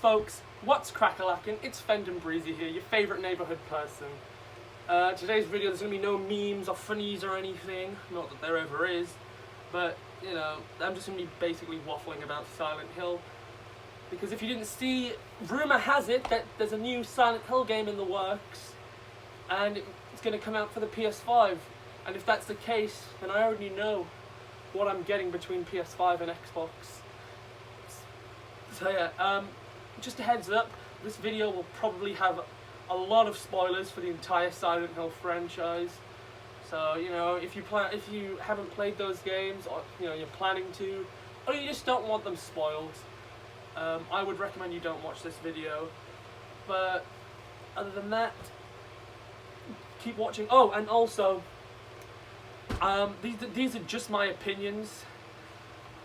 Folks, what's crack-a-lackin'? It's Fendon Breezy here, your favourite neighbourhood person. Today's video, there's going to be no memes or funnies or anything, not that there ever is, but, you know, I'm just going to be basically waffling about Silent Hill. Because if you didn't see, rumour has it that there's a new Silent Hill game in the works, and it's going to come out for the PS5. And if that's the case, then I already know what I'm getting between PS5 and Xbox. So yeah, just a heads up, this video will probably have a lot of spoilers for the entire Silent Hill franchise. So, you know, if you haven't played those games, or you know you're planning to, or you just don't want them spoiled, I would recommend you don't watch this video. But other than that, keep watching. Oh, and also, these are just my opinions.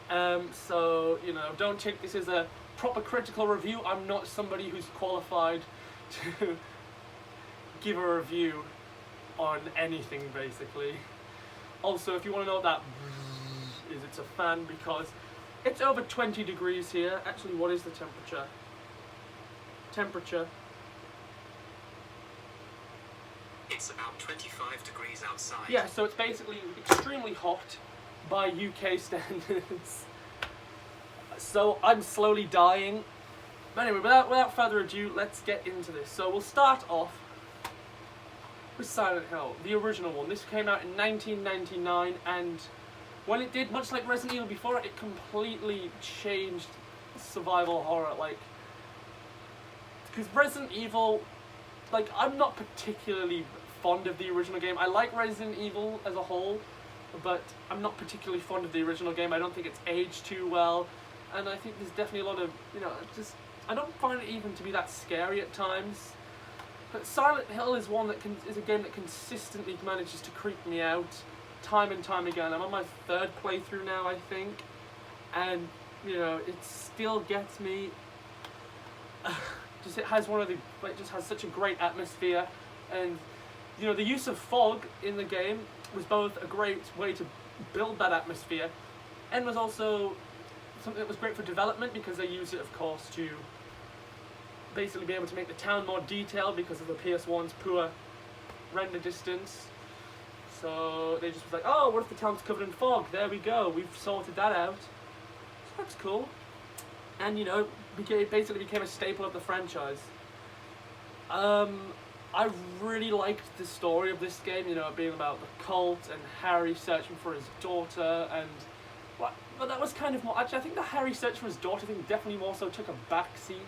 So, you know, don't take this as a proper critical review. I'm not somebody who's qualified to give a review on anything, basically. Also, if you want to know what that is, it's a fan because it's over 20 degrees here. Actually, what is the temperature? It's about 25 degrees outside. Yeah, so it's basically extremely hot by UK standards. So I'm slowly dying. But anyway, without further ado, let's get into this. So we'll start off with Silent Hill, the original one. This came out in 1999, and when it did, much like Resident Evil before it, it completely changed survival horror. Like, because Resident Evil, like, I'm not particularly fond of the original game. I like Resident Evil as a whole, but I'm not particularly fond of the original game. I don't think it's aged too well, and I think there's definitely a lot of, you know, just, I don't find it even to be that scary at times. But Silent Hill is one that is a game that consistently manages to creep me out time and time again. I'm on my third playthrough now, I think, and you know, it still gets me. Just it has one of the, like, just has such a great atmosphere, and you know, the use of fog in the game was both a great way to build that atmosphere, and was also something that was great for development because they used it, of course, to basically be able to make the town more detailed because of the PS1's poor render distance. So they just was like, oh, what if the town's covered in fog? There we go, we've sorted that out. So that's cool. And you know, basically became a staple of the franchise. I really liked the story of this game, you know, it being about the cult and Harry searching for his daughter, and but that was kind of more, actually I think the Harry search for his daughter thing definitely more so took a backseat,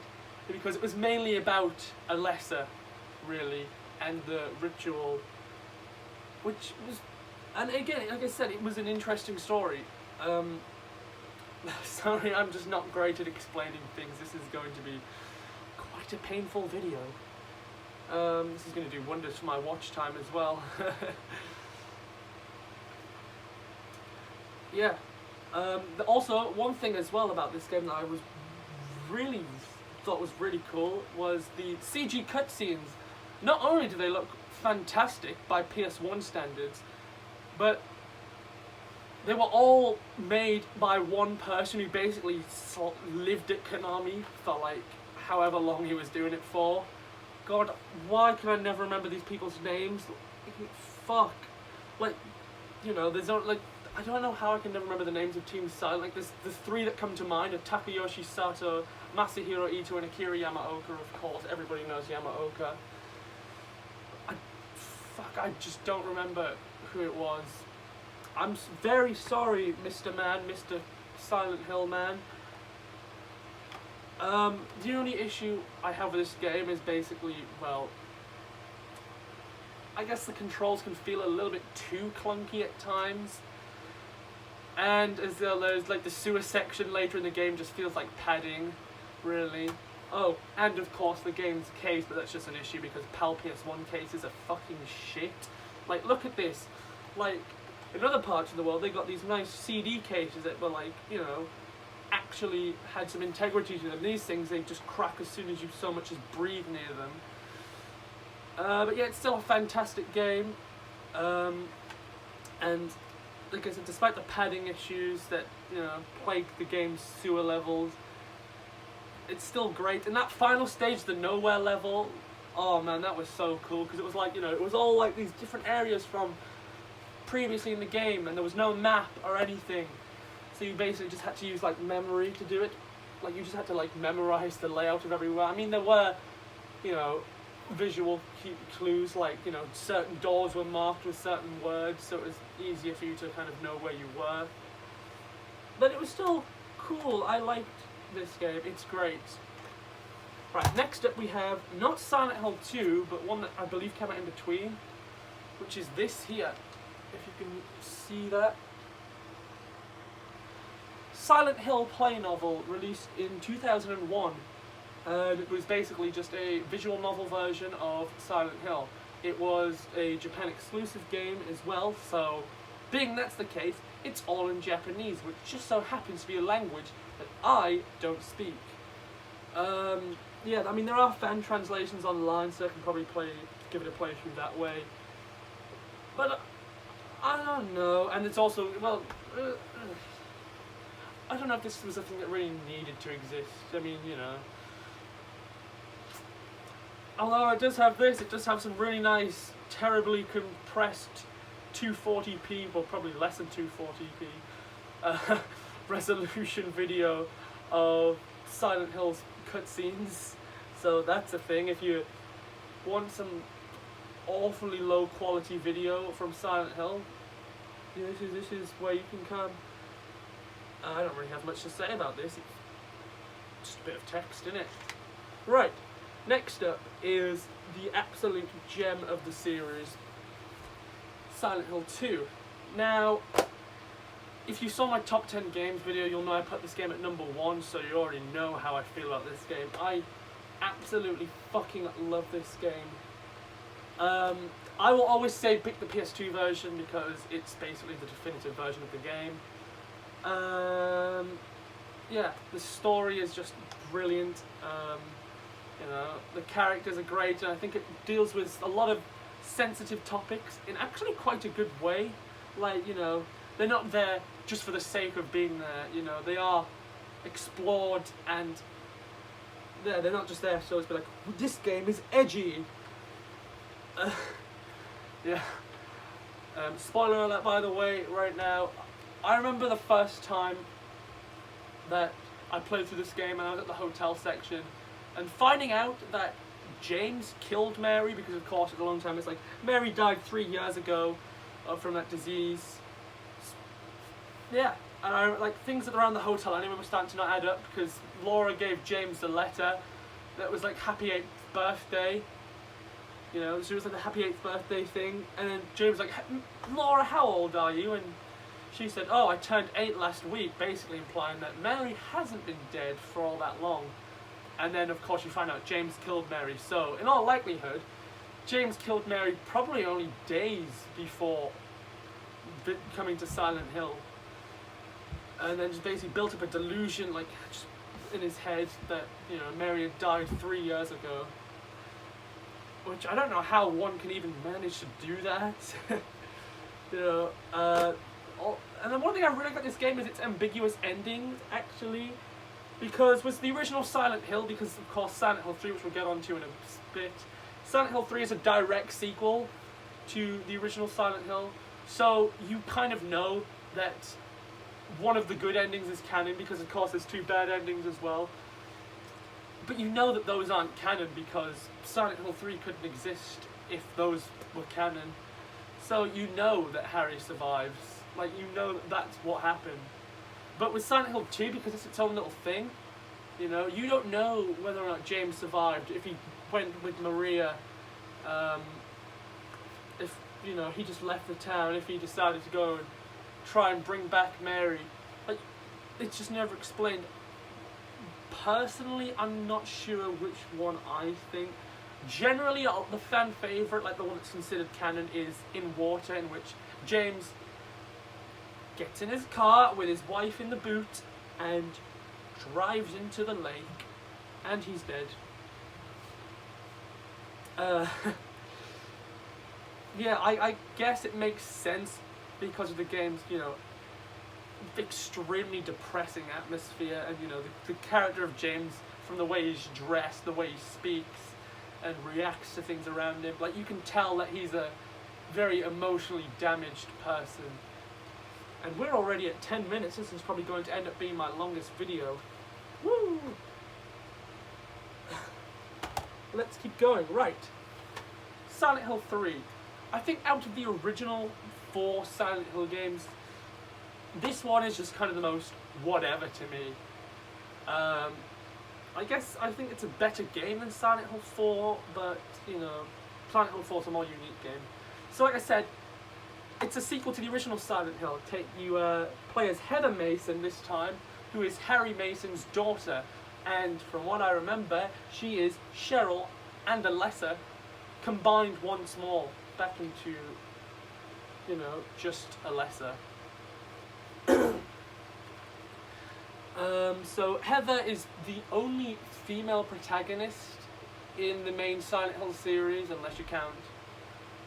because it was mainly about Alessa, really, and the ritual, which was, and again, like I said, it was an interesting story. Sorry, I'm just not great at explaining things. This is going to be quite a painful video. This is going to do wonders for my watch time as well. Yeah. Also, one thing as well about this game that I was really thought was really cool was the CG cutscenes. Not only do they look fantastic by PS1 standards, but they were all made by one person who basically lived at Konami for like however long he was doing it for. God, why can I never remember these people's names? Fuck. Like, you know, there's no, like, I don't know how I can never remember the names of Team Silent. Like, there's three that come to mind: of Takayoshi Sato, Masahiro Ito, and Akira Yamaoka. Of course, everybody knows Yamaoka. I just don't remember who it was. I'm very sorry, Mr. Man, Mr. Silent Hill Man. The only issue I have with this game is basically, well, I guess the controls can feel a little bit too clunky at times. And as well, there's like the sewer section later in the game just feels like padding, really. Oh, and of course the game's case, but that's just an issue because PAL PS1 cases are fucking shit. Like, look at this. Like, in other parts of the world, they got these nice CD cases that were like, you know, actually had some integrity to them. These things, they just crack as soon as you so much as breathe near them. But yeah, it's still a fantastic game. And like I said, despite the padding issues that, you know, plague the game's sewer levels, it's still great. And that final stage, the nowhere level, oh man, that was so cool, because it was like, you know, it was all like these different areas from previously in the game, and there was no map or anything. So you basically just had to use like memory to do it. Like you just had to like memorize the layout of everywhere. I mean, there were, you know, visual clues, like, you know, certain doors were marked with certain words, so it was easier for you to kind of know where you were. But it was still cool. I liked this game. It's great. Right, next up we have not Silent Hill 2, but one that I believe came out in between, which is this here. If you can see that. Silent Hill play novel, released in 2001. And it was basically just a visual novel version of Silent Hill. It was a Japan exclusive game as well, so being that's the case, it's all in Japanese, which just so happens to be a language that I don't speak. Yeah, I mean, there are fan translations online, so I can probably give it a playthrough that way. But I don't know, and it's also, well, I don't know if this was a thing that really needed to exist. I mean, you know. Although it does have this, it does have some really nice, terribly compressed 240p, well probably less than 240p, resolution video of Silent Hill's cutscenes. So that's a thing. If you want some awfully low quality video from Silent Hill, this is where you can come. I don't really have much to say about this. It's just a bit of text, isn't it? Right. Next up is the absolute gem of the series, Silent Hill 2. Now, if you saw my top 10 games video, you'll know I put this game at number 1, so you already know how I feel about this game. I absolutely fucking love this game. I will always say pick the PS2 version because it's basically the definitive version of the game. Yeah, the story is just brilliant. You know, the characters are great, and I think it deals with a lot of sensitive topics in actually quite a good way. Like, you know, they're not there just for the sake of being there, you know, they are explored, and they're not just there so it's like, this game is edgy. Yeah. Spoiler alert, by the way, right now, I remember the first time that I played through this game and I was at the hotel section, and finding out that James killed Mary, because of course it's a long time, it's like, Mary died 3 years ago from that disease. Yeah, and I like things that around the hotel, I remember starting to not add up, because Laura gave James a letter that was like, happy 8th birthday. You know, she was like a happy 8th birthday thing, and then James was like, Laura, how old are you? And she said, oh, I turned 8 last week, basically implying that Mary hasn't been dead for all that long. And then, of course, you find out James killed Mary. So, in all likelihood, James killed Mary probably only days before coming to Silent Hill. And then just basically built up a delusion, like, just in his head that, you know, Mary had died 3 years ago. Which, I don't know how one can even manage to do that. You know, and then one thing I really like about this game is its ambiguous endings, actually. Because with the original Silent Hill, because of course Silent Hill 3, which we'll get onto in a bit, Silent Hill 3 is a direct sequel to the original Silent Hill, so you kind of know that one of the good endings is canon, because of course there's 2 bad endings as well. But you know that those aren't canon because Silent Hill 3 couldn't exist if those were canon. So you know that Harry survives, like you know that that's what happened. But with Silent Hill 2, because it's its own little thing, you know, you don't know whether or not James survived, if he went with Maria, if, you know, he just left the town, if he decided to go and try and bring back Mary. Like, it's just never explained. Personally, I'm not sure which one I think. Generally, the fan favourite, like the one that's considered canon, is In Water, in which James gets in his car with his wife in the boot and drives into the lake, and he's dead. Yeah, I guess it makes sense because of the game's, you know, extremely depressing atmosphere, and you know, the character of James from the way he's dressed, the way he speaks, and reacts to things around him. Like, you can tell that he's a very emotionally damaged person. And we're already at 10 minutes. This is probably going to end up being my longest video. Woo! Let's keep going. Right. Silent Hill 3. I think out of the original 4 Silent Hill games, this one is just kind of the most whatever to me. I think it's a better game than Silent Hill 4, but, you know, Silent Hill 4 is a more unique game. So like I said, it's a sequel to the original Silent Hill. You play as Heather Mason this time, who is Harry Mason's daughter. And from what I remember, she is Cheryl and Alessa combined once more back into, you know, just Alessa. So Heather is the only female protagonist in the main Silent Hill series, unless you count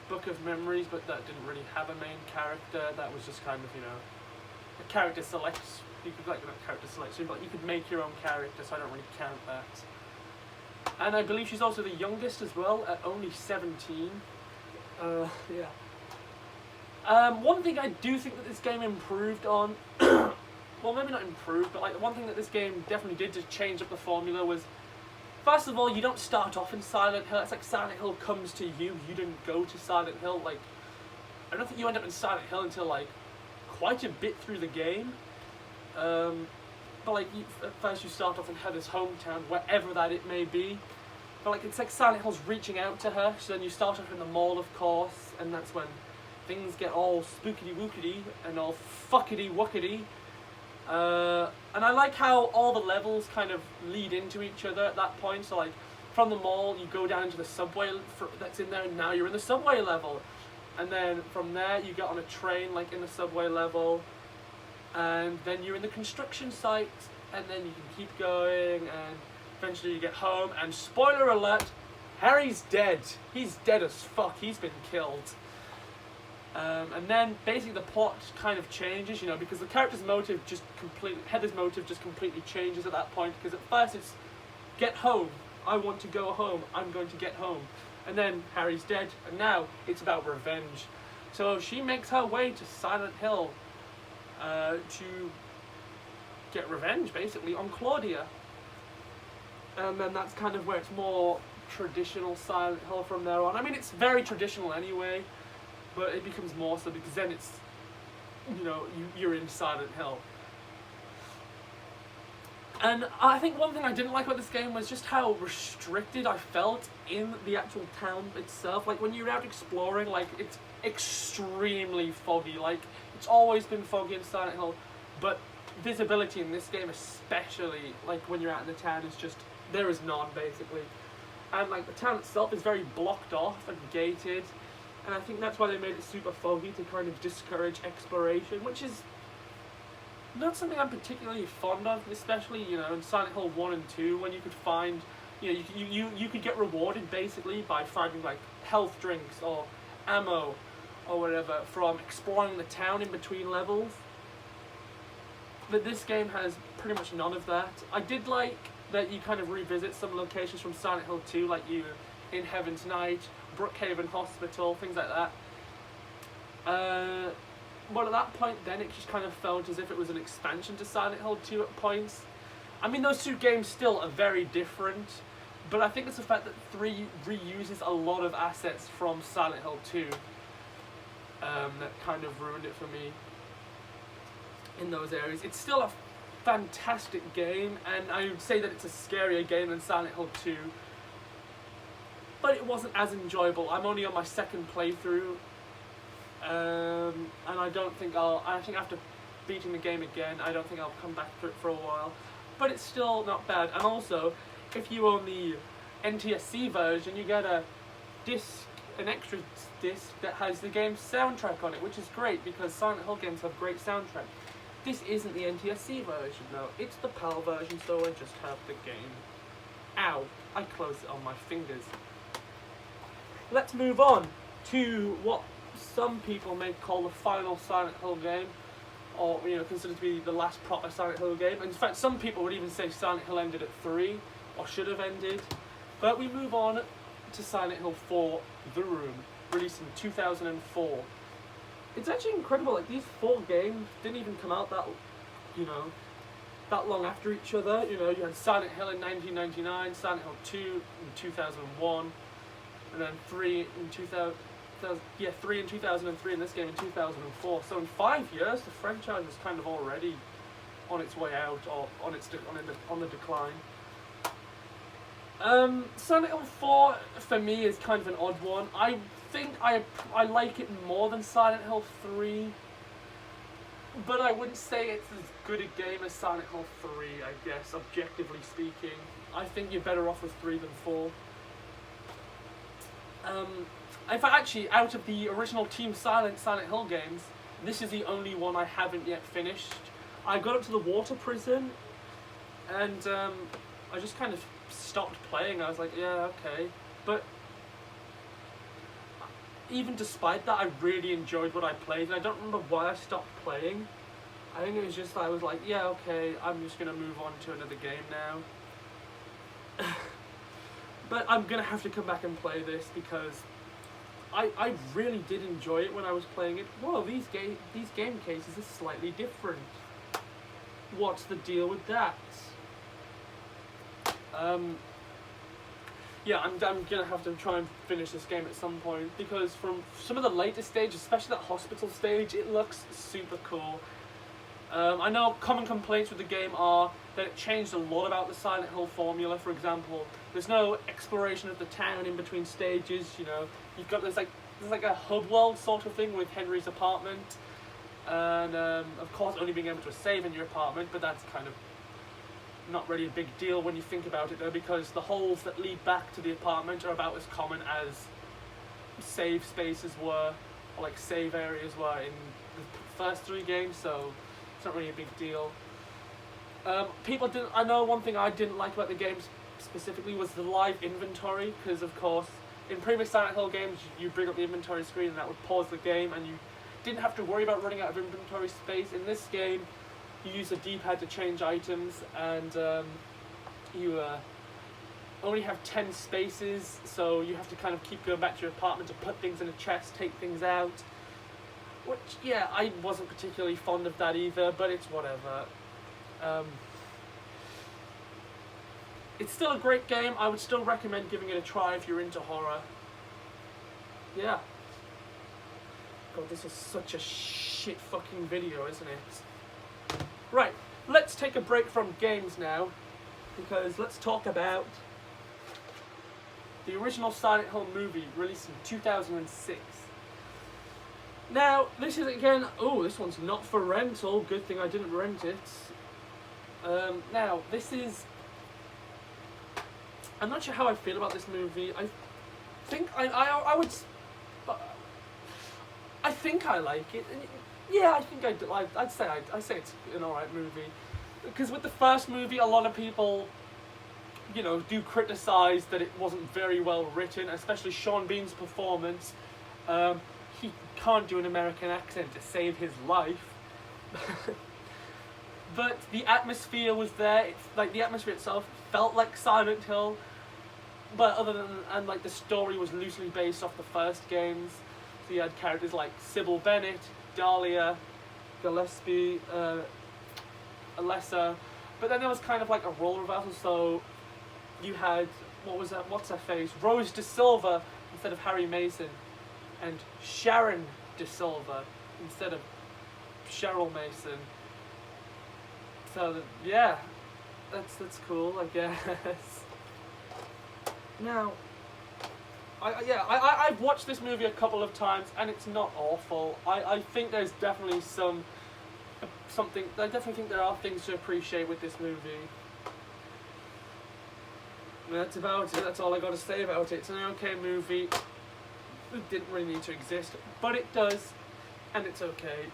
Book of Memories, but that didn't really have a main character. That was just kind of, you know, a character select. You could, like, not character selection, but you could make your own character, so I don't really count that. And I believe she's also the youngest as well, at only 17. Yeah. One thing I do think that this game improved on, well, maybe not improved, but like one thing that this game definitely did to change up the formula was, first of all, you don't start off in Silent Hill. It's like Silent Hill comes to you. You didn't go to Silent Hill. Like, I don't think you end up in Silent Hill until like quite a bit through the game. But like, at first you start off in Heather's hometown, wherever that it may be. But like, it's like Silent Hill's reaching out to her. So then you start off in the mall, of course, and that's when things get all spookity-wookity and all fuckity-wuckity. And I like how all the levels kind of lead into each other at that point. So like, from the mall, you go down into the subway that's in there, and now you're in the subway level. And then from there, you get on a train, like in the subway level. And then you're in the construction site, and then you can keep going, and eventually you get home, and spoiler alert, Harry's dead. He's dead as fuck. He's been killed. And then basically the plot kind of changes, you know, because the character's motive Heather's motive just completely changes at that point, because at first it's get home, I want to go home, I'm going to get home. And then Harry's dead, and now it's about revenge. So she makes her way to Silent Hill to get revenge, basically, on Claudia. And then that's kind of where it's more traditional Silent Hill from there on. I mean, it's very traditional anyway, but it becomes more so because then it's, you know, you're in Silent Hill. And I think one thing I didn't like about this game was just how restricted I felt in the actual town itself. Like, when you're out exploring, like, it's extremely foggy. Like, it's always been foggy in Silent Hill, but visibility in this game especially, like, when you're out in the town, is just, there is none, basically. And, like, the town itself is very blocked off and gated, and I think that's why they made it super foggy, to kind of discourage exploration, which is not something I'm particularly fond of, especially, you know, in Silent Hill 1 and 2, when you could find, you know, you could get rewarded, basically, by finding, like, health drinks or ammo or whatever from exploring the town in between levels. But this game has pretty much none of that. I did like that you kind of revisit some locations from Silent Hill 2, like you in Heaven's Night, Brookhaven Hospital, things like that. But at that point then, it just kind of felt as if it was an expansion to Silent Hill 2 at points. I mean, those two games still are very different, but I think it's the fact that 3 reuses a lot of assets from Silent Hill 2 that kind of ruined it for me in those areas. It's still a fantastic game, and I would say that it's a scarier game than Silent Hill 2, but it wasn't as enjoyable. I'm only on my second playthrough, and I think after beating the game again, I don't think I'll come back to it for a while, but it's still not bad. And also, if you own the NTSC version, you get an extra disc that has the game's soundtrack on it, which is great because Silent Hill games have great soundtrack. This isn't the NTSC version though, it's the PAL version, so I just have the game. Ow, I closed it on my fingers. Let's move on to what some people may call the final Silent Hill game, or, you know, considered to be the last proper Silent Hill game. In fact, some people would even say Silent Hill ended at 3, or should have ended. But we move on to Silent Hill 4: The Room, released in 2004. It's actually incredible. Like, these 4 games didn't even come out that long after each other. You had Silent Hill in 1999, Silent Hill 2 in 2001, and then 3 in 3 in 2003, and this game in 2004. So in 5 years, the franchise is kind of already on its way out, or on the decline. Silent Hill 4 for me is kind of an odd one. I think I like it more than Silent Hill 3, but I wouldn't say it's as good a game as Silent Hill 3, I guess, objectively speaking. I think you're better off with 3 than 4. In fact, actually, out of the original Team Silent Hill games, this is the only one I haven't yet finished. I got up to the water prison, and I just kind of stopped playing. I was like, yeah, okay. But even despite that, I really enjoyed what I played, and I don't remember why I stopped playing. I think it was just I was like, yeah, okay, I'm just going to move on to another game now. But I'm going to have to come back and play this because I really did enjoy it when I was playing it. Whoa, these game cases are slightly different. What's the deal with that? Yeah, I'm gonna have to try and finish this game at some point, because from some of the later stages, especially that hospital stage, it looks super cool. I know common complaints with the game are that it changed a lot about the Silent Hill formula. For example, there's no exploration of the town in between stages. You've got there's like a hub world sort of thing with Henry's apartment, and of course only being able to save in your apartment, but that's kind of not really a big deal when you think about it, though, because the holes that lead back to the apartment are about as common as save spaces were, or like save areas were in the first 3 games, so it's not really a big deal. I know one thing I didn't like about the games specifically was the live inventory, because of course in previous Silent Hill games you bring up the inventory screen and that would pause the game, and you didn't have to worry about running out of inventory space. In this game, you use a D-pad to change items, and you only have 10 spaces, so you have to kind of keep going back to your apartment to put things in a chest, take things out. Which, yeah, I wasn't particularly fond of that either, but it's whatever. It's still a great game. I would still recommend giving it a try if you're into horror. Yeah. God, this is such a shit fucking video, isn't it? Right, let's take a break from games now, because let's talk about the original Silent Hill movie, released in 2006. Now, this is again, this one's not for rental, good thing I didn't rent it. Now, this is, I'm not sure how I feel about this movie. I think I would, I think I like it. Yeah, I think I'd say it's an alright movie, because with the first movie, a lot of people, do criticize that it wasn't very well written, especially Sean Bean's performance. He can't do an American accent to save his life. But the atmosphere was there. The atmosphere itself felt like Silent Hill, but the story was loosely based off the first games. So you had characters like Sybil Bennett, Dahlia, Gillespie, Alessa, but then there was kind of like a role reversal. So you had what's her face, Rose De Silva instead of Harry Mason, and Sharon De Silva instead of Cheryl Mason. So yeah, that's cool, I guess. Now, I've watched this movie a couple of times, and it's not awful. I think there's definitely I definitely think there are things to appreciate with this movie. That's about it. That's all I got to say about it. It's an okay movie. It didn't really need to exist, but it does, and it's okay.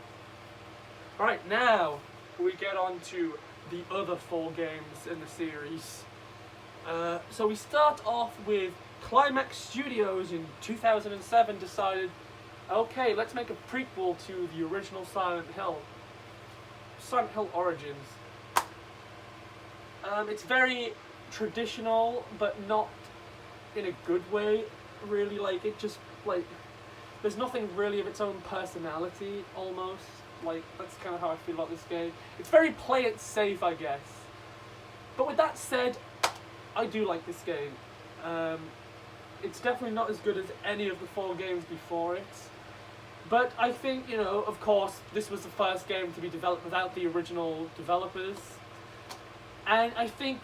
Alright, now we get on to the other 4 games in the series. So we start off with Climax Studios in 2007 decided, okay, let's make a prequel to the original Silent Hill Origins. It's very traditional, but not in a good way, really. Like, it just, like, there's nothing really of its own personality, almost. Like, that's kind of how I feel about this game. It's very play it safe, I guess. But with that said, I do like this game. It's definitely not as good as any of the 4 games before it. But I think, you know, of course, this was the first game to be developed without the original developers. And I think,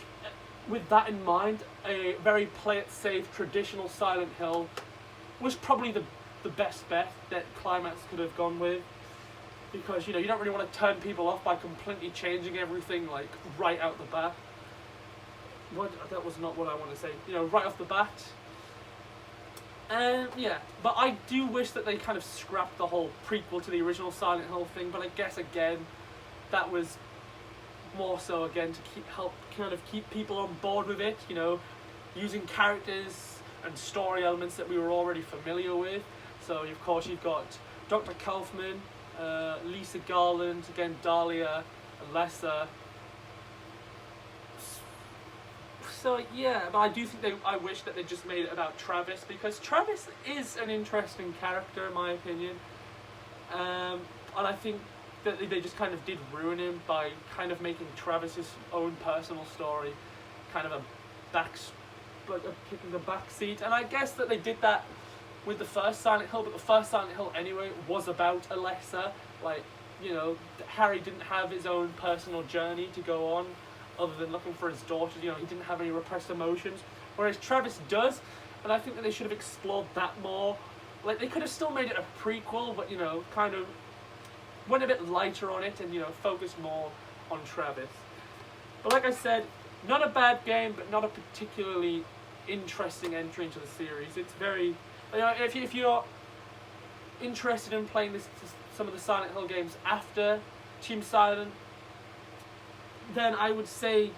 with that in mind, a very play-it-safe, traditional Silent Hill was probably the best bet that Climax could have gone with. Because, you know, you don't really want to turn people off by completely changing everything, like, right out the bat. That was not what I want to say. You know, right off the bat. Yeah, but I do wish that they kind of scrapped the whole prequel to the original Silent Hill thing, but I guess, again, that was more so, again, to keep people on board with it, you know, using characters and story elements that we were already familiar with. So, of course, you've got Dr. Kaufman, Lisa Garland, again, Dahlia, Alessa. So yeah, but I do think I wish that they just made it about Travis, because Travis is an interesting character in my opinion, and I think that they just kind of did ruin him by kind of making Travis's own personal story kind of kicking the back seat. And I guess that they did that with the first Silent Hill, but the first Silent Hill anyway was about Alessa. Like, you know, Harry didn't have his own personal journey to go on other than looking for his daughter. You know, he didn't have any repressed emotions, whereas Travis does, and I think that they should have explored that more. Like, they could have still made it a prequel, but, you know, kind of went a bit lighter on it and, you know, focused more on Travis. But like I said, not a bad game, but not a particularly interesting entry into the series. It's very, you know, if you're interested in playing some of the Silent Hill games after Team Silent, then I would say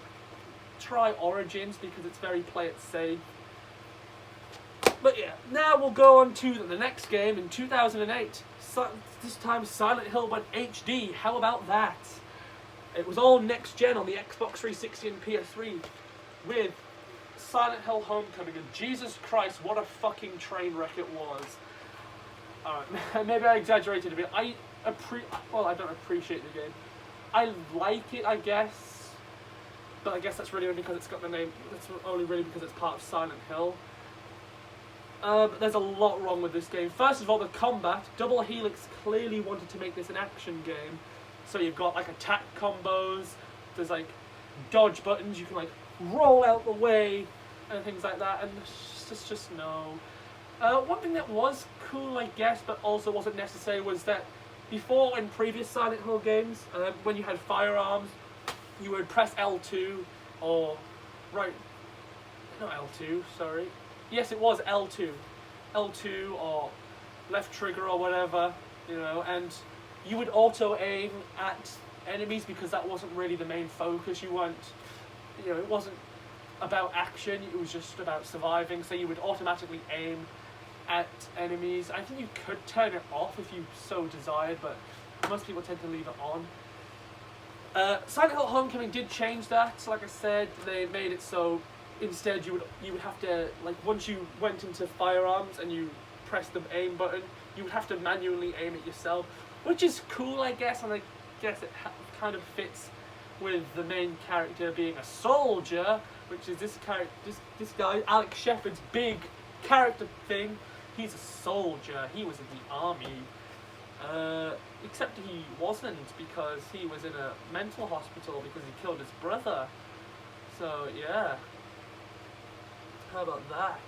try Origins, because it's very play it safe. But yeah, now we'll go on to the next game in 2008. This time Silent Hill went HD. How about that? It was all next gen on the Xbox 360 and PS3 with Silent Hill Homecoming, and Jesus Christ, what a fucking train wreck it was. Alright, maybe I exaggerated a bit. I don't appreciate the game. I like it, I guess, but I guess that's really only because it's got the name. That's only really because it's part of Silent Hill. But there's a lot wrong with this game. First of all, the combat. Double Helix clearly wanted to make this an action game, so you've got like attack combos. There's like dodge buttons. You can like roll out the way and things like that. And it's just no. One thing that was cool, I guess, but also wasn't necessary, was that before, in previous Silent Hill games, when you had firearms, you would press L2, or, right, not L2, sorry. Yes, it was L2. L2, or left trigger, or whatever, you know, and you would auto-aim at enemies, because that wasn't really the main focus. You weren't, you know, it wasn't about action, it was just about surviving, so you would automatically aim at enemies. I think you could turn it off if you so desired, but most people tend to leave it on. Silent Hill Homecoming did change that. Like I said, they made it so instead you would have to, like, once you went into firearms and you pressed the aim button, you would have to manually aim it yourself, which is cool, I guess, and I guess it kind of fits with the main character being a soldier, which is this guy, Alex Shepard's big character thing. He's a soldier. He was in the army. Except he wasn't, because he was in a mental hospital because he killed his brother. So, yeah. How about that?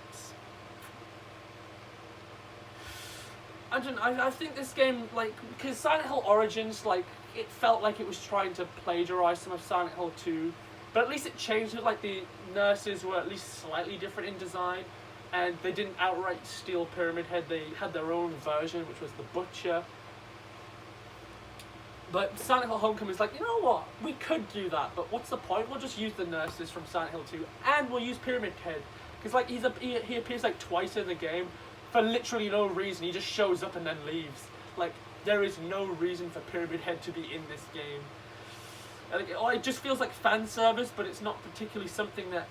I think this game, like, because Silent Hill Origins, like, it felt like it was trying to plagiarize some of Silent Hill 2, but at least it changed it. Like, the nurses were at least slightly different in design, and they didn't outright steal Pyramid Head. They had their own version, which was the Butcher. But Silent Hill Homecoming is like, you know what? We could do that, but what's the point? We'll just use the nurses from Silent Hill 2, and we'll use Pyramid Head. Because, like, he appears, like, twice in the game for literally no reason. He just shows up and then leaves. Like, there is no reason for Pyramid Head to be in this game. Like, it just feels like fan service, but it's not particularly something that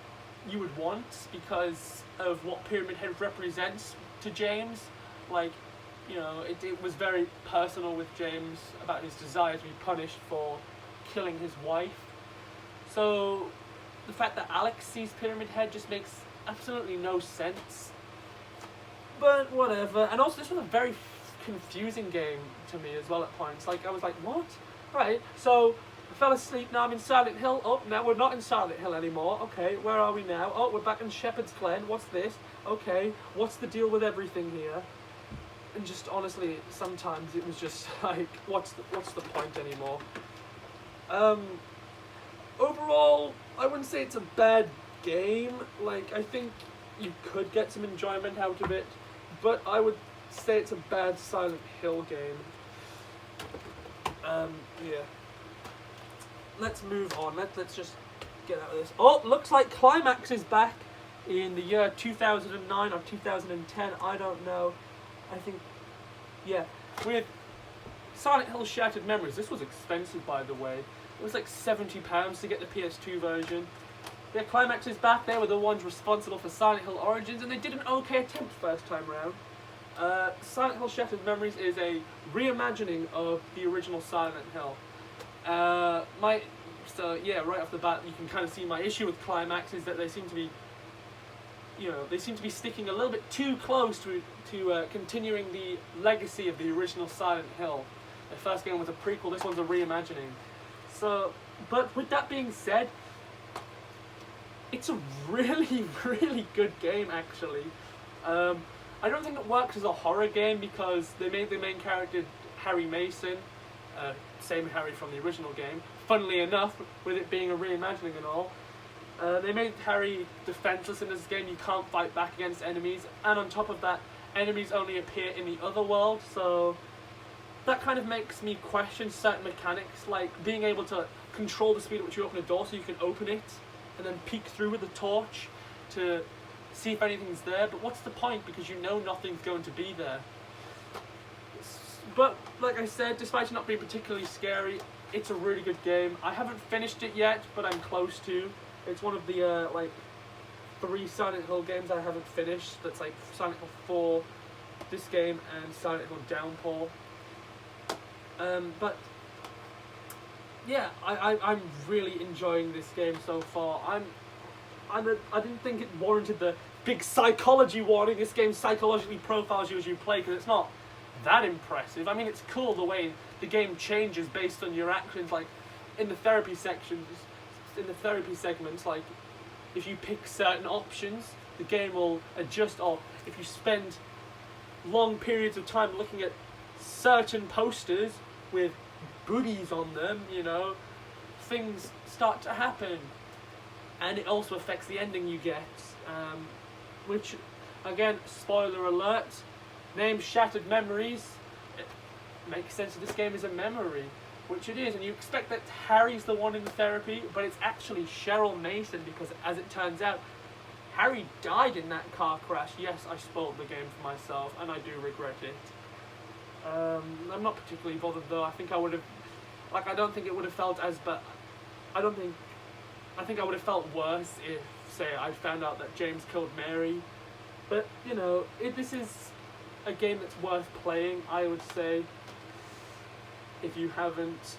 you would want because of what Pyramid Head represents to James. Like, you know, it was very personal with James about his desire to be punished for killing his wife. So the fact that Alex sees Pyramid Head just makes absolutely no sense. But whatever. And also, this was a very confusing game to me as well at points. Like, I was like, what? Right, so I fell asleep, now I'm in Silent Hill. Oh, now we're not in Silent Hill anymore. Okay, where are we now? Oh, we're back in Shepherd's Glen. What's this? Okay, what's the deal with everything here? And just honestly, sometimes it was just like, what's the point anymore? Overall, I wouldn't say it's a bad game. Like, I think you could get some enjoyment out of it, but I would say it's a bad Silent Hill game. Yeah. Let's move on. Let's just get out of this. Oh, looks like Climax is back in the year 2009 or 2010. I don't know. I think, yeah. With Silent Hill Shattered Memories. This was expensive, by the way. It was like £70 to get the PS2 version. Yeah, Climax is back. They were the ones responsible for Silent Hill Origins, and they did an okay attempt first time round. Silent Hill Shattered Memories is a reimagining of the original Silent Hill. So yeah, right off the bat, you can kind of see my issue with Climax is that they seem to be, sticking a little bit too close to continuing the legacy of the original Silent Hill. The first game was a prequel. This one's a reimagining. So, but with that being said, it's a really, really good game actually. I don't think it works as a horror game because they made the main character Harry Mason, same Harry from the original game. Funnily enough, with it being a reimagining and all, they made Harry defenseless in this game. You can't fight back against enemies, and on top of that, enemies only appear in the other world, so that kind of makes me question certain mechanics, like being able to control the speed at which you open a door so you can open it, and then peek through with a torch to see if anything's there, but what's the point because you know nothing's going to be there. But like I said, despite it not being particularly scary, it's a really good game. I haven't finished it yet, but I'm close to. It's one of the like 3 Silent Hill games I haven't finished. That's like Silent Hill 4, this game, and Silent Hill Downpour. But yeah, I'm really enjoying this game so far. I didn't think it warranted the big psychology warning. This game psychologically profiles you as you play because it's not that impressive. I mean, it's cool the way the game changes based on your actions. Like in the therapy sections, in the therapy segments, like if you pick certain options, the game will adjust. Or if you spend long periods of time looking at certain posters with booties on them, you know, things start to happen. And it also affects the ending you get, which, again, spoiler alert, named Shattered Memories, it makes sense that this game is a memory, which it is, and you expect that Harry's the one in the therapy, but it's actually Cheryl Mason, because as it turns out, Harry died in that car crash. Yes, I spoiled the game for myself, and I do regret it. I'm not particularly bothered though. I think I would have, like, I don't think it would have felt as bad. I think I would have felt worse if, say, I found out that James killed Mary. But, you know, this is a game that's worth playing, I would say, if you haven't.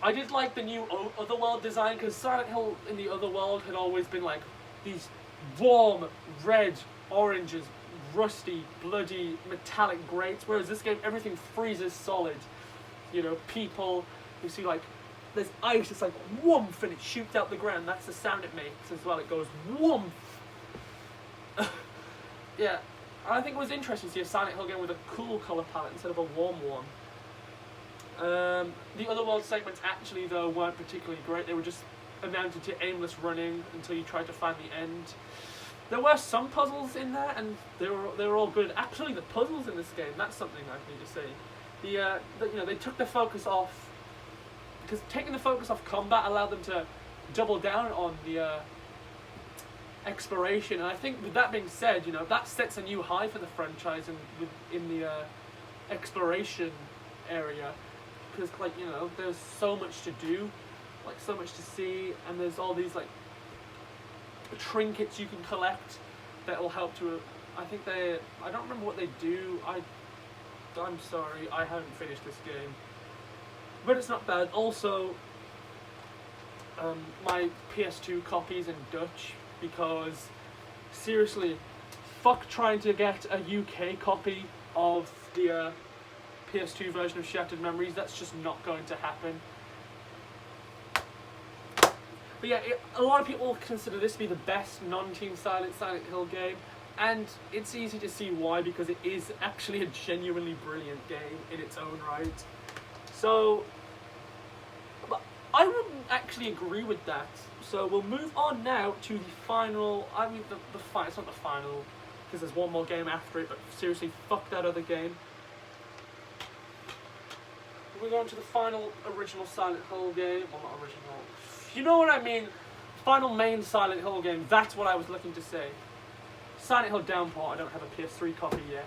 I did like the new Otherworld design, because Silent Hill in the Otherworld had always been like these warm red, oranges, rusty, bloody, metallic grates, whereas this game, everything freezes solid. You know, people, you see like, there's ice, it's like whoomph, and it shoots out the ground. That's the sound it makes as well. It goes whoomph. Yeah, I think it was interesting to see a Silent Hill game with a cool colour palette instead of a warm one. The Otherworld segments actually, though, weren't particularly great. They were just amounted to aimless running until you tried to find the end. There were some puzzles in there, and they were all good. Actually, the puzzles in this game, that's something I need to say. You know, they took the focus off, because taking the focus off combat allowed them to double down on the exploration. And I think with that being said, you know, that sets a new high for the franchise in the exploration area, because, like, you know, there's so much to do, like so much to see, and there's all these like trinkets you can collect that will help to. I think I don't remember what they do. I'm sorry, I haven't finished this game, but it's not bad. Also, my PS2 copy's in Dutch because seriously, fuck trying to get a UK copy of the PS2 version of Shattered Memories. That's just not going to happen. But yeah, a lot of people consider this to be the best non-Team Silent Hill game, and it's easy to see why, because it is actually a genuinely brilliant game in its own right. So, I wouldn't actually agree with that. So we'll move on now to the final. I mean, it's not the final, because there's one more game after it. But seriously, fuck that other game. We're going to the final original Silent Hill game. Well, not original. You know what I mean? Final main Silent Hill game. That's what I was looking to say. Silent Hill Downpour. I don't have a PS3 copy yet.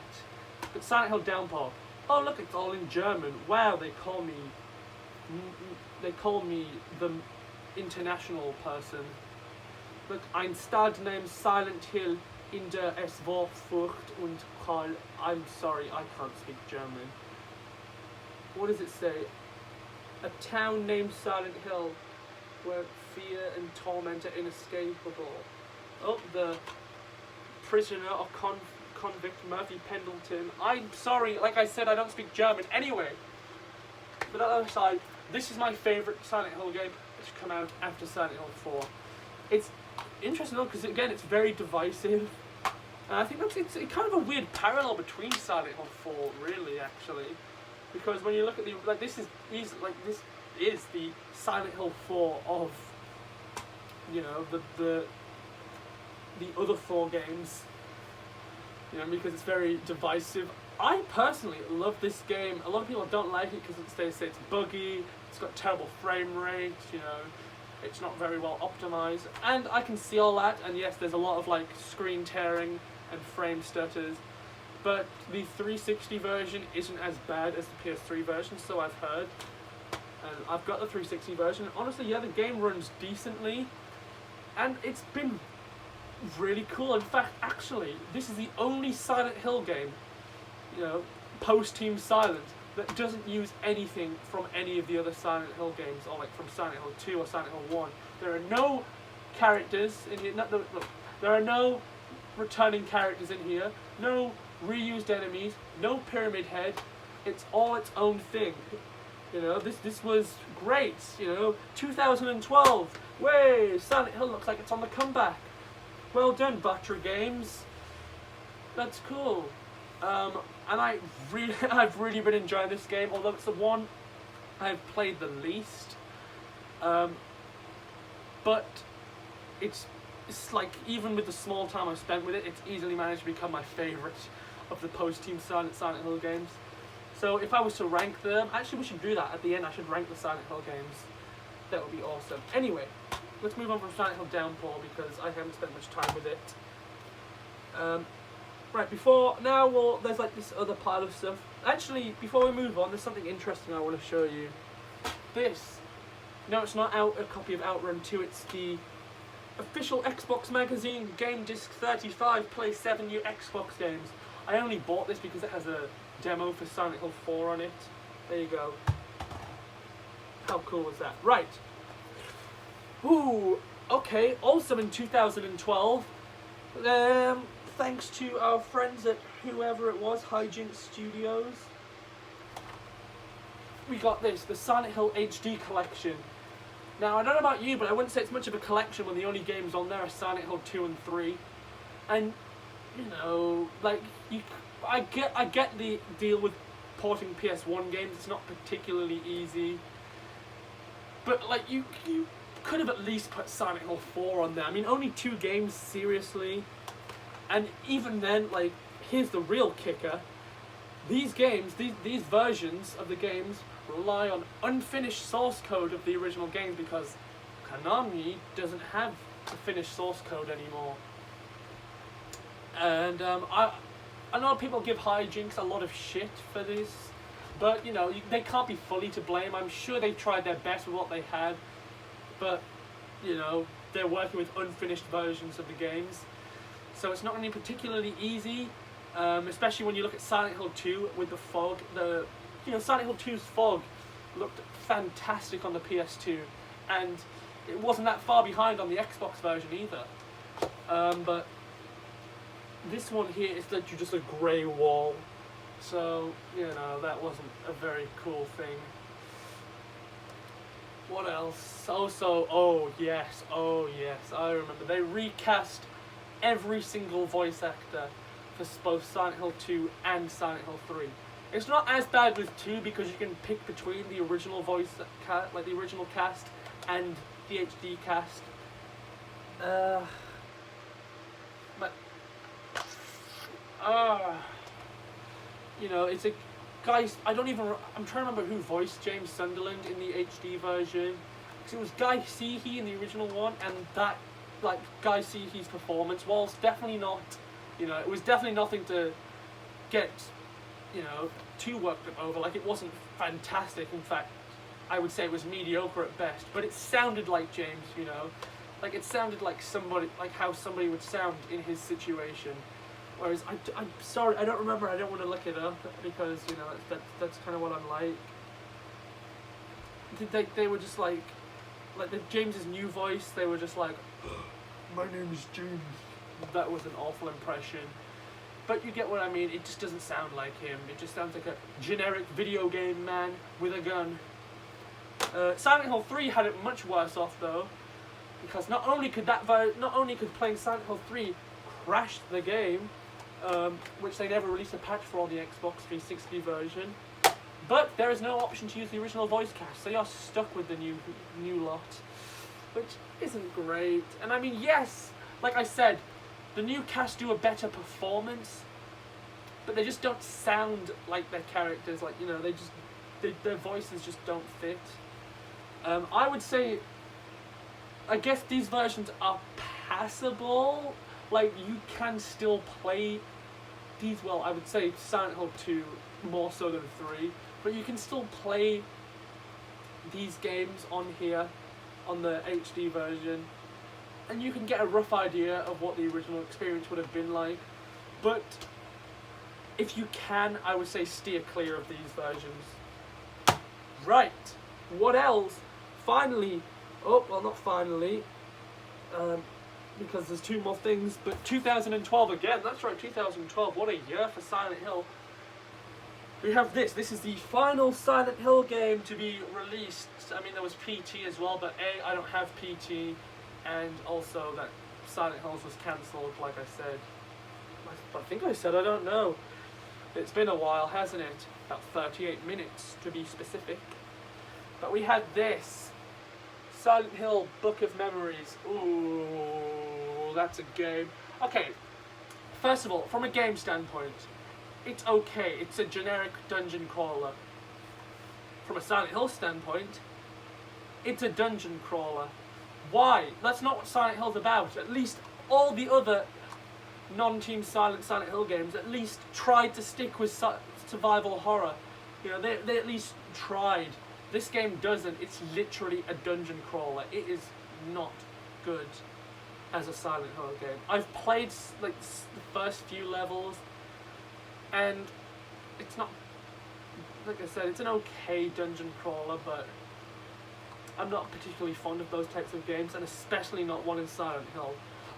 But Silent Hill Downpour. Oh look, it's all in German. Wow, they call me the international person. Look, ein Stadt named Silent Hill, in der es war Furcht und Qual. I'm sorry, I can't speak German. What does it say? A town named Silent Hill, where fear and torment are inescapable. Oh, the prisoner or convict Murphy Pendleton. I'm sorry, like I said, I don't speak German. Anyway, but that other side, this is my favourite Silent Hill game. It's come out after Silent Hill 4. It's interesting though, because again, it's very divisive. And I think it's kind of a weird parallel between Silent Hill 4, really, actually. Because when you look at this is the Silent Hill 4 of, you know, the other 4 games. You know, because it's very divisive. I personally love this game. A lot of people don't like it because they say it's buggy, it's got terrible frame rate, you know, it's not very well optimized. And I can see all that, and yes, there's a lot of like screen tearing and frame stutters. But the 360 version isn't as bad as the PS3 version, so I've heard. And I've got the 360 version. Honestly, yeah, the game runs decently. And it's been really cool. In fact, actually, this is the only Silent Hill game, you know, post-Team Silent, that doesn't use anything from any of the other Silent Hill games, or like from Silent Hill 2 or Silent Hill 1. There are no characters in here. Look, there are no returning characters in here. No reused enemies. No Pyramid Head. It's all its own thing. You know, this was great. You know, 2012. Way, Silent Hill looks like it's on the comeback. Well done, Butcher Games. That's cool. And I've really been enjoying this game, although it's the one I've played the least. But it's like, even with the small time I've spent with it, it's easily managed to become my favourite of the post-Team Silent Hill games. So if I was to rank them, actually we should do that at the end. I should rank the Silent Hill games. That would be awesome. Anyway, let's move on from Silent Hill Downpour because I haven't spent much time with it. Right, there's like this other pile of stuff. Actually, before we move on, there's something interesting I want to show you. This. No, it's not a copy of Outrun 2, it's the official Xbox magazine, Game Disc 35, play 7 new Xbox games. I only bought this because it has a demo for Silent Hill 4 on it. There you go. How cool was that? Right. Ooh, okay, also in 2012, thanks to our friends at whoever it was, Hijinks Studios, we got this, the Silent Hill HD collection. Now, I don't know about you, but I wouldn't say it's much of a collection when the only games on there are Silent Hill 2 and 3. And, you know, like, I get the deal with porting PS1 games, it's not particularly easy. But, like, you could have at least put Silent Hill 4 on there. I mean, only 2 games, seriously. And even then, like, here's the real kicker. These games, these versions of the games rely on unfinished source code of the original games because Konami doesn't have the finished source code anymore. And I know people give Hijinks a lot of shit for this, but, you know, they can't be fully to blame. I'm sure they tried their best with what they had, but, you know, they're working with unfinished versions of the games. So it's not going to be particularly easy, especially when you look at Silent Hill 2 with the fog. Silent Hill 2's fog looked fantastic on the PS2, and it wasn't that far behind on the Xbox version either. But this one here is literally just a grey wall, so that wasn't a very cool thing. What else? Oh yes, I remember. They recast every single voice actor for both Silent Hill 2 and Silent Hill 3. It's not as bad with 2 because you can pick between the original the original cast and the HD cast. It's a guy. I'm trying to remember who voiced James Sunderland in the HD version. Because it was Guy Seehey in the original one, and that, Guy Seehey's performance, whilst definitely not, it was definitely nothing to get, too worked up over. It wasn't fantastic. In fact, I would say it was mediocre at best. But it sounded like James, it sounded like how somebody would sound in his situation. Whereas I'm sorry, I don't remember. I don't want to look it up because that's kind of what I'm like. They were just like the James's new voice. They were just like, my name is James. That was an awful impression. But you get what I mean. It just doesn't sound like him. It just sounds like a generic video game man with a gun. Silent Hill 3 had it much worse off though, because not only could playing Silent Hill 3 crash the game, which they never released a patch for on the Xbox 360 version, but there is no option to use the original voice cast, so you're stuck with the new lot, which isn't great. And I mean, yes, like I said, the new cast do a better performance, but they just don't sound like their characters. Their voices just don't fit. I would say, I guess these versions are passable. You can still play these, I would say Silent Hill 2 more so than 3, but you can still play these games on here, on the HD version, and you can get a rough idea of what the original experience would have been like. But if you can, I would say steer clear of these versions. Right, what else? Finally, not finally, because there's 2 more things, but 2012 again, that's right, 2012, what a year for Silent Hill. We have this is the final Silent Hill game to be released. I mean, there was PT as well, but I don't have PT, and also that Silent Hills was cancelled, like I said. I think I said, I don't know. It's been a while, hasn't it? About 38 minutes, to be specific. But we had this. Silent Hill Book of Memories. Ooh, that's a game. Okay, first of all, from a game standpoint, it's okay. It's a generic dungeon crawler. From a Silent Hill standpoint, it's a dungeon crawler. Why? That's not what Silent Hill's about. At least all the other non-Team Silent Hill games at least tried to stick with survival horror. They at least tried. This game doesn't. It's literally a dungeon crawler. It is not good as a Silent Hill game. I've played the first few levels, and it's not, like I said, it's an okay dungeon crawler, but I'm not particularly fond of those types of games, and especially not one in Silent Hill.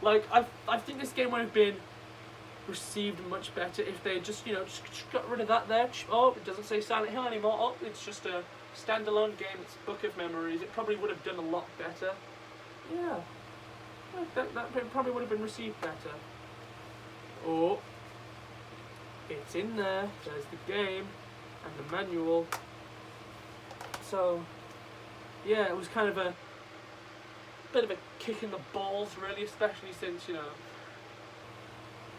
I think this game would have been received much better if they just got rid of that there. Oh, it doesn't say Silent Hill anymore. Oh, it's just a standalone game. It's Book of Memories. It probably would have done a lot better. Yeah, that probably would have been received better. Oh, it's in there. There's the game and the manual. So, yeah, it was kind of a bit of a kick in the balls, really, especially since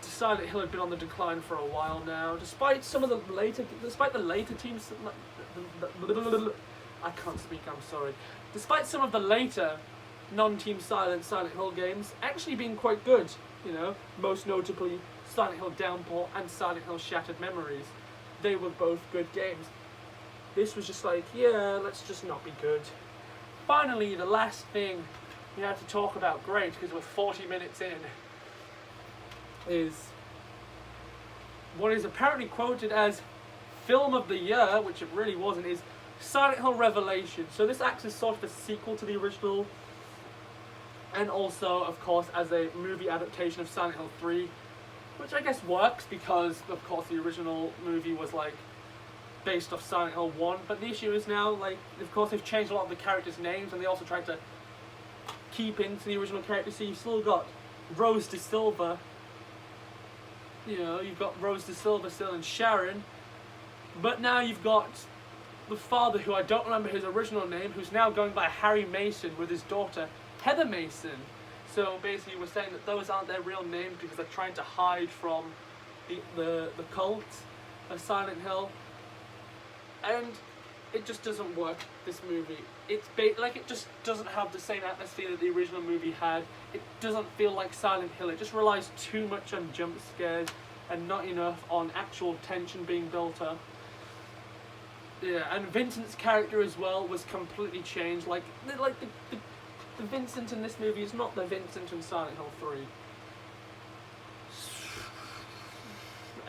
Silent Hill had been on the decline for a while now, despite the later teams. I can't speak. I'm sorry. Despite some of the later non-Team Silent Hill games actually being quite good, most notably Silent Hill Downpour and Silent Hill Shattered Memories. They were both good games. This was just let's just not be good. Finally, the last thing we had to talk about great, because we're 40 minutes in, is what is apparently quoted as film of the year, which it really wasn't, is Silent Hill Revelation. So this acts as sort of a sequel to the original, and also, of course, as a movie adaptation of Silent Hill 3, which I guess works because, of course, the original movie was like based off Silent Hill 1, but the issue is now, like, of course, they've changed a lot of the characters' names, and they also tried to keep into the original characters, so you've still got Rose De Silva, you know, you've got Rose De Silva still and Sharon, but now you've got the father, who I don't remember his original name, who's now going by Harry Mason with his daughter, Heather Mason. So basically we're saying that those aren't their real names because they're trying to hide from the cult of Silent Hill. And it just doesn't work, this movie. It just doesn't have the same atmosphere that the original movie had. It doesn't feel like Silent Hill. It just relies too much on jump scares and not enough on actual tension being built up. Yeah, and Vincent's character as well was completely changed. Like the Vincent in this movie is not the Vincent in Silent Hill 3.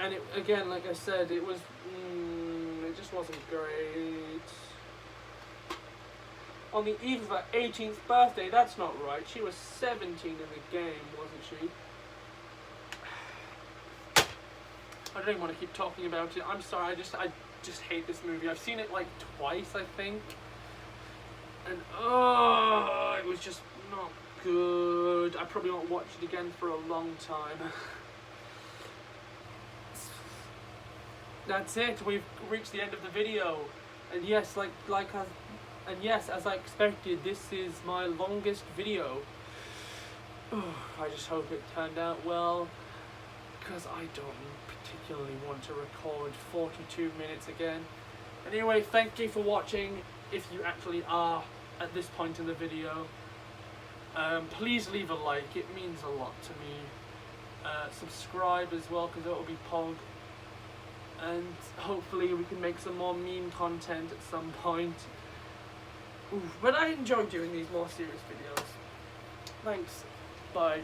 And it, again, like I said, it was, it just wasn't great. On the eve of her 18th birthday, that's not right. She was 17 in the game, wasn't she? I don't even want to keep talking about it. I'm sorry, I just hate this movie. I've seen it like twice, I think. And it was just not good. I probably won't watch it again for a long time. That's it. We've reached the end of the video. And yes, as I expected, this is my longest video. I just hope it turned out well, because I don't particularly want to record 42 minutes again. Anyway, thank you for watching, if you actually are at this point in the video. Please leave a like, it means a lot to me. Subscribe as well, because it will be pog. And hopefully we can make some more meme content at some point. But I enjoy doing these more serious videos. Thanks. Bye.